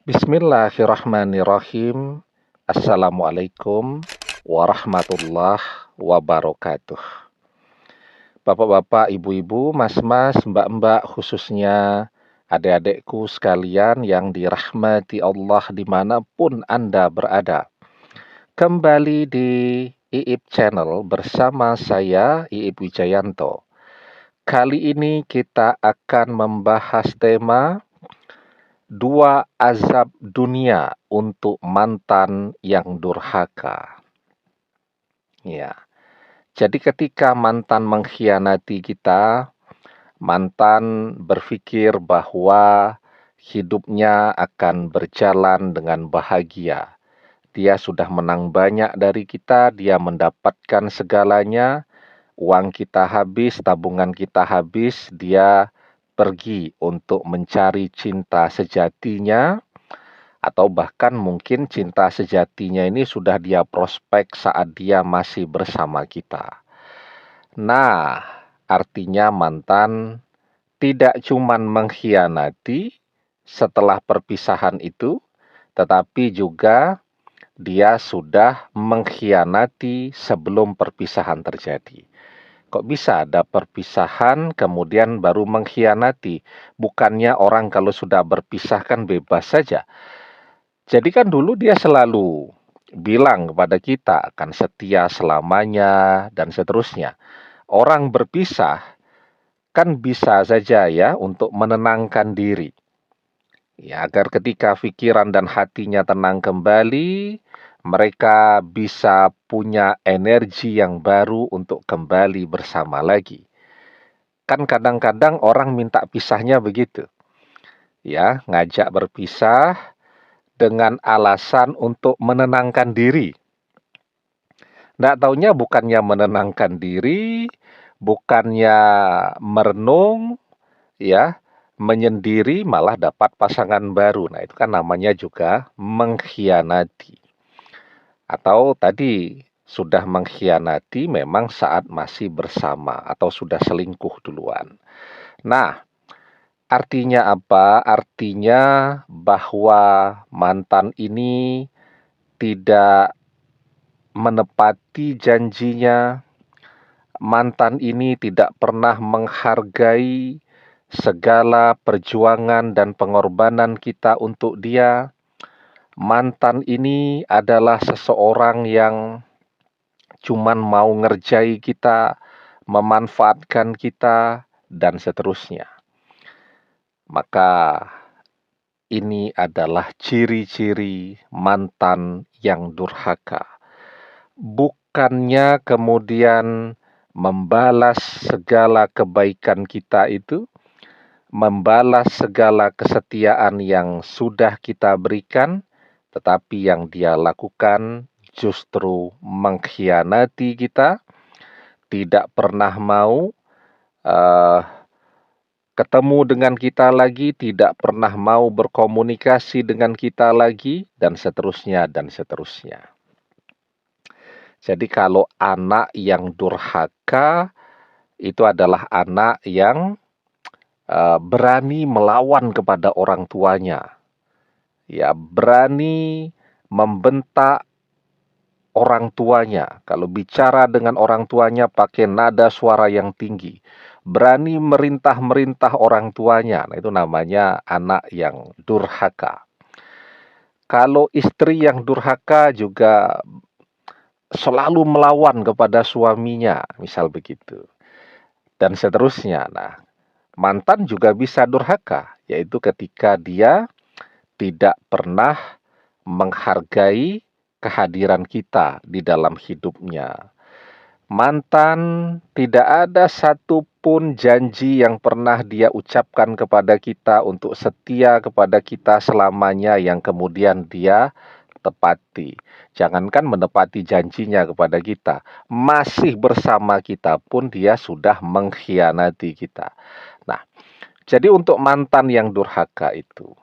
Bismillahirrahmanirrahim. Assalamualaikum warahmatullahi wabarakatuh. Bapak-bapak, ibu-ibu, mas-mas, mbak-mbak, khususnya adik-adikku sekalian yang dirahmati Allah dimanapun Anda berada. Kembali di IIP Channel bersama saya, IIP Wijayanto. Kali ini kita akan membahas tema dua azab dunia untuk mantan yang durhaka. Ya, jadi ketika mantan mengkhianati kita, mantan berpikir bahwa hidupnya akan berjalan dengan bahagia. Dia sudah menang banyak dari kita, dia mendapatkan segalanya, uang kita habis, tabungan kita habis, dia pergi untuk mencari cinta sejatinya, atau bahkan mungkin cinta sejatinya ini sudah dia prospek saat dia masih bersama kita. Nah, artinya mantan tidak cuman mengkhianati setelah perpisahan itu, tetapi juga dia sudah mengkhianati sebelum perpisahan terjadi. Kok bisa ada perpisahan kemudian baru mengkhianati? Bukannya orang kalau sudah berpisah kan bebas saja. Jadi kan dulu dia selalu bilang kepada kita akan setia selamanya dan seterusnya. Orang berpisah kan bisa saja ya untuk menenangkan diri. Ya, agar ketika pikiran dan hatinya tenang kembali, mereka bisa punya energi yang baru untuk kembali bersama lagi. Kan kadang-kadang orang minta pisahnya begitu. Ya, ngajak berpisah dengan alasan untuk menenangkan diri. Nggak taunya bukannya menenangkan diri, bukannya merenung, ya, menyendiri malah dapat pasangan baru. Nah, itu kan namanya juga mengkhianati. Atau tadi sudah mengkhianati memang saat masih bersama atau sudah selingkuh duluan. Nah, artinya apa? Artinya bahwa mantan ini tidak menepati janjinya, mantan ini tidak pernah menghargai segala perjuangan dan pengorbanan kita untuk dia. Mantan ini adalah seseorang yang cuman mau ngerjai kita, memanfaatkan kita, dan seterusnya. Maka ini adalah ciri-ciri mantan yang durhaka. Bukannya kemudian membalas segala kebaikan kita itu, membalas segala kesetiaan yang sudah kita berikan, tetapi yang dia lakukan justru mengkhianati kita, tidak pernah mau ketemu dengan kita lagi, tidak pernah mau berkomunikasi dengan kita lagi, dan seterusnya, dan seterusnya. Jadi kalau anak yang durhaka, itu adalah anak yang berani melawan kepada orang tuanya. Ya, berani membentak orang tuanya. Kalau bicara dengan orang tuanya pakai nada suara yang tinggi. Berani merintah-merintah orang tuanya. Nah, itu namanya anak yang durhaka. Kalau istri yang durhaka juga selalu melawan kepada suaminya, misal begitu. Dan seterusnya. Nah, mantan juga bisa durhaka, yaitu ketika dia tidak pernah menghargai kehadiran kita di dalam hidupnya. Mantan tidak ada satupun janji yang pernah dia ucapkan kepada kita untuk setia kepada kita selamanya yang kemudian dia tepati. Jangankan menepati janjinya kepada kita, masih bersama kita pun dia sudah mengkhianati kita. Nah, jadi untuk mantan yang durhaka itu,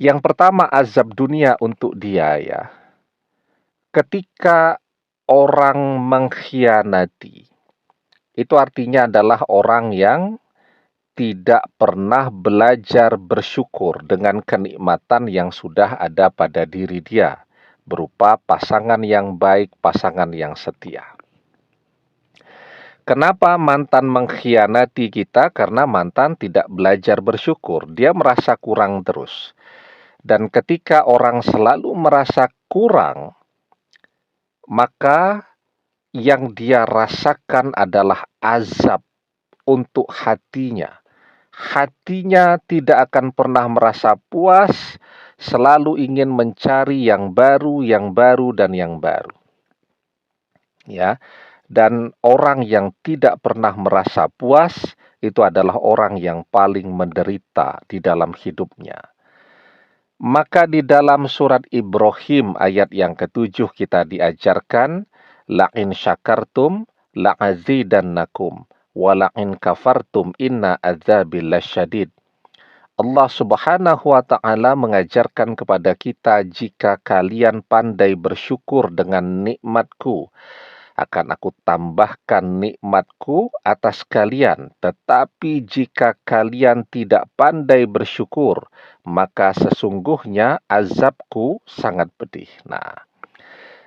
yang pertama azab dunia untuk dia ya. Ketika orang mengkhianati, itu artinya adalah orang yang tidak pernah belajar bersyukur dengan kenikmatan yang sudah ada pada diri dia, berupa pasangan yang baik, pasangan yang setia. Kenapa mantan mengkhianati kita? Karena mantan tidak belajar bersyukur. Dia merasa kurang terus. Dan ketika orang selalu merasa kurang, maka yang dia rasakan adalah azab untuk hatinya. Hatinya tidak akan pernah merasa puas, selalu ingin mencari yang baru, dan yang baru. Ya. Dan orang yang tidak pernah merasa puas, itu adalah orang yang paling menderita di dalam hidupnya. Maka di dalam surat Ibrahim ayat yang ke-7 kita diajarkan, la'in syakartum la'azidannakum, wala'in kafartum inna adzabil lasyadid. Allah Subhanahu wa Ta'ala mengajarkan kepada kita, jika kalian pandai bersyukur dengan nikmatku, akan aku tambahkan nikmatku atas kalian. Tetapi jika kalian tidak pandai bersyukur, maka sesungguhnya azabku sangat pedih. Nah,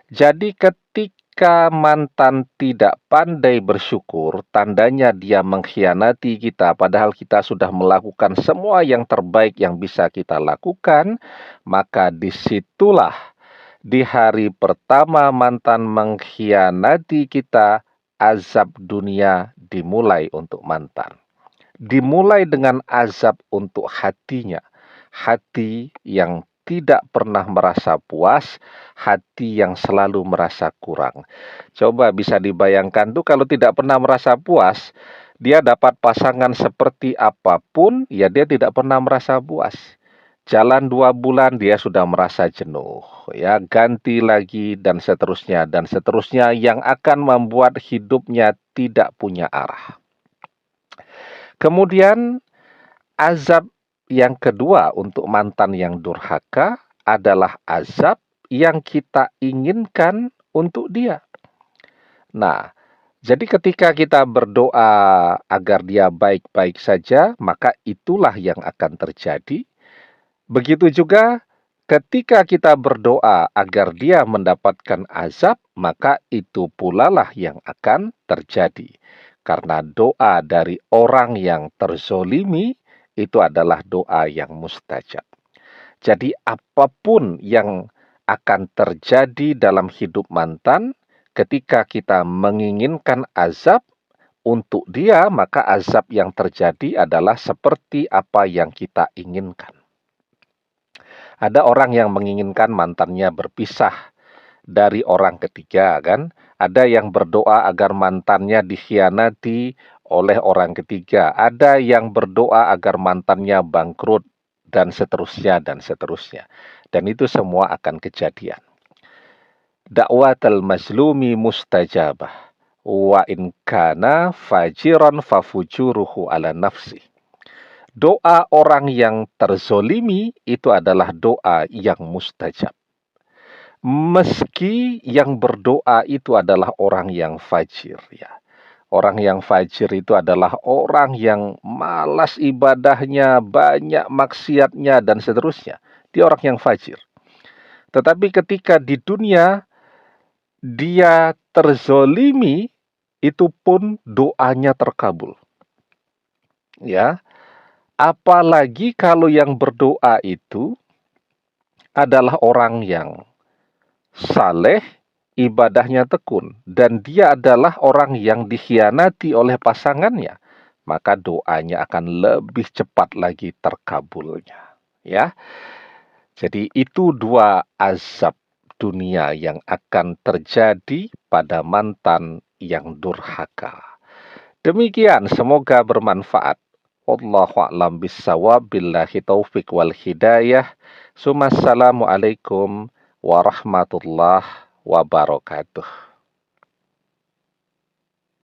jadi ketika mantan tidak pandai bersyukur, tandanya dia mengkhianati kita, padahal kita sudah melakukan semua yang terbaik yang bisa kita lakukan, maka disitulah di hari pertama mantan mengkhianati kita, azab dunia dimulai untuk mantan. Dimulai dengan azab untuk hatinya. Hati yang tidak pernah merasa puas, hati yang selalu merasa kurang. Coba bisa dibayangkan tuh, kalau tidak pernah merasa puas, dia dapat pasangan seperti apapun, ya dia tidak pernah merasa puas. Jalan 2 bulan dia sudah merasa jenuh, ya, ganti lagi dan seterusnya yang akan membuat hidupnya tidak punya arah. Kemudian azab yang kedua untuk mantan yang durhaka adalah azab yang kita inginkan untuk dia. Nah, jadi ketika kita berdoa agar dia baik-baik saja, maka itulah yang akan terjadi. Begitu juga ketika kita berdoa agar dia mendapatkan azab, maka itu pula lah yang akan terjadi. Karena doa dari orang yang terzolimi itu adalah doa yang mustajab. Jadi apapun yang akan terjadi dalam hidup mantan, ketika kita menginginkan azab untuk dia, maka azab yang terjadi adalah seperti apa yang kita inginkan. Ada orang yang menginginkan mantannya berpisah dari orang ketiga, kan? Ada yang berdoa agar mantannya dikhianati oleh orang ketiga. Ada yang berdoa agar mantannya bangkrut, dan seterusnya, Dan itu semua akan kejadian. Da'watul mazlumi mustajabah. Wa in kana fajiran fafujuruhu ala nafsi. Doa orang yang terzolimi itu adalah doa yang mustajab. Meski yang berdoa itu adalah orang yang fajir, ya. Orang yang fajir itu adalah orang yang malas ibadahnya, banyak maksiatnya, dan seterusnya. Dia orang yang fajir. Tetapi ketika di dunia dia terzolimi, itu pun doanya terkabul. Ya. Apalagi kalau yang berdoa itu adalah orang yang saleh, ibadahnya tekun, dan dia adalah orang yang dikhianati oleh pasangannya, maka doanya akan lebih cepat lagi terkabulnya. Ya, jadi itu 2 azab dunia yang akan terjadi pada mantan yang durhaka. Demikian, semoga bermanfaat. Wallahu a'lam bissawab, billahi taufik wal hidayah. Assalamualaikum warahmatullahi wabarakatuh.